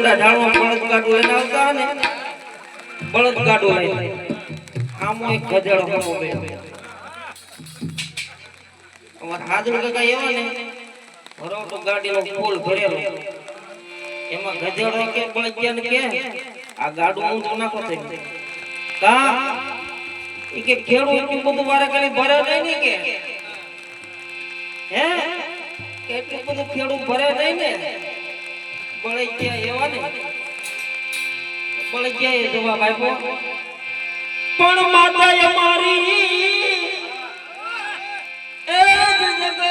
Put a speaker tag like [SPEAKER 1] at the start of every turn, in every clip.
[SPEAKER 1] બધા ઢાળવા બળદ ગાડું લઈને આવતા ને બળદ ગાડું લઈને આમો એક ગધેડો હમો બે અમાર હાજર કાકા એવા ને ભરો તો ગાડીનો ફૂલ ભરેલો એમાં ગધેડો કે બળદિયાને કે આ ગાડું ઊંધું નાખો થઈ કા ઈ કે ખેડૂ એટલું બધું વારે કરી ભરે નહીં ને કે હે કેટલું બધું ખેડૂ ભરે નહીં ને બળદિયા એવા ને બળદિયા એ જવાબ આપ્યો પણ માતા અમારી એ જગત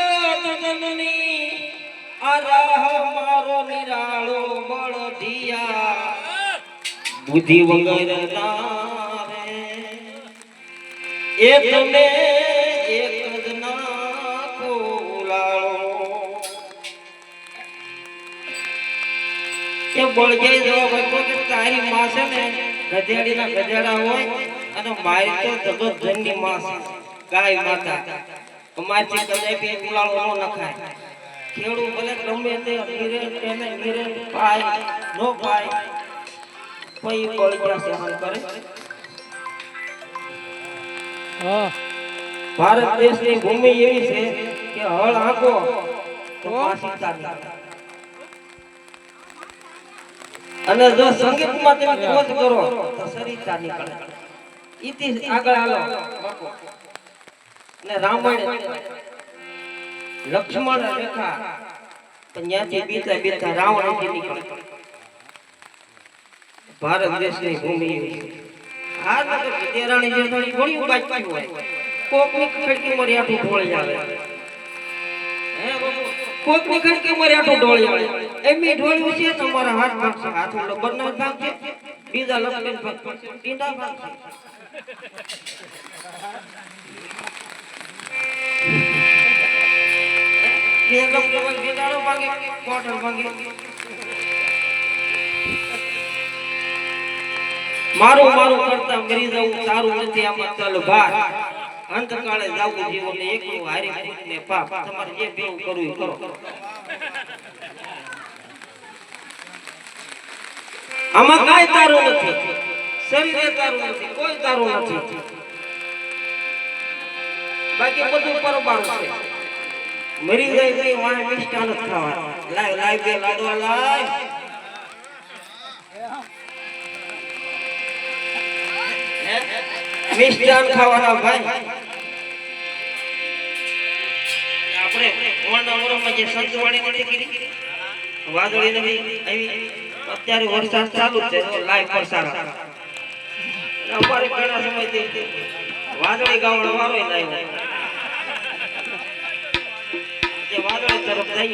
[SPEAKER 1] જનની આ રાહ મારો નિરાળો બળદિયા બુદ્ધિ વગર તારે એ તમે એક જ નાખો લાળો એ બળદિયા જવાબ આપ્યો કે તારી માં છે ને ગધેડીના ગધેડા હોય અને મારી તો જગત જનની માં છે ગાય માતા અમારથી કદાચ બે ગુલાળો ન નખાય ખેડૂ ભલે ગમે તે ધીરે તેને ધીરે પાય નો પાય કોઈ બળદિયા સહન કરે ભારત દેશની ભૂમિ એવી છે કે હળ હાંકો તો પાછી તારી અને જો સંગીતમાં તમે ખોજ કરો તો સરિતા નીકળે ઇતિ આગળ હાલો ને રામાયણ લક્ષ્મણ રેખા ત્યાંથી બીતા બીતા રાવણ થી નીકળે ભારત દેશની ભૂમિ આ નગર વિદ્યારાણી જે થોડી થોડી બાકી હોય કોકની ખડકી મરી આઠું ઢોળી આવે હે કોકની ખડકી મરી આઠું ઢોળી આવે એમી ઢોળ્યું છે તમારા હાથ ભાગશે હાથ લબર ના ભાગશે બીજા લપડીને ભાગશે ટીંડા ભાગશે બે લપડવા ગીડાળો ભાગે કોટલ ભાગે મારું મારું કરતા મરી જવું સારું નથી આમાં ચાલો ભાર અંતકાળે જાવું જીવન એકલું હારી ફૂટને પાપ તમારે જે ભેગું કરવું કરો આમાં કાંઈ તારું નથી શરીરે તારું નથી કોઈ તારું નથી બાકી બધું પરબારું છે મરી જાય તો વાણે મિષ્ટાન જ ખાવા લાય લાય બે લાડવા લાય મિષ્ટાન ખાવાના ભાઈ આપણે ઓળના વરમાં જે સંતવાણી નથી કરી વાદળી નથી આવી અત્યારે વરસાદ ચાલુ છે લાય પરસારા અમારે ઘણા સમયથી વાદળી ગાવણ વાળો લાવ્યો જે વાદળી તરફ જાય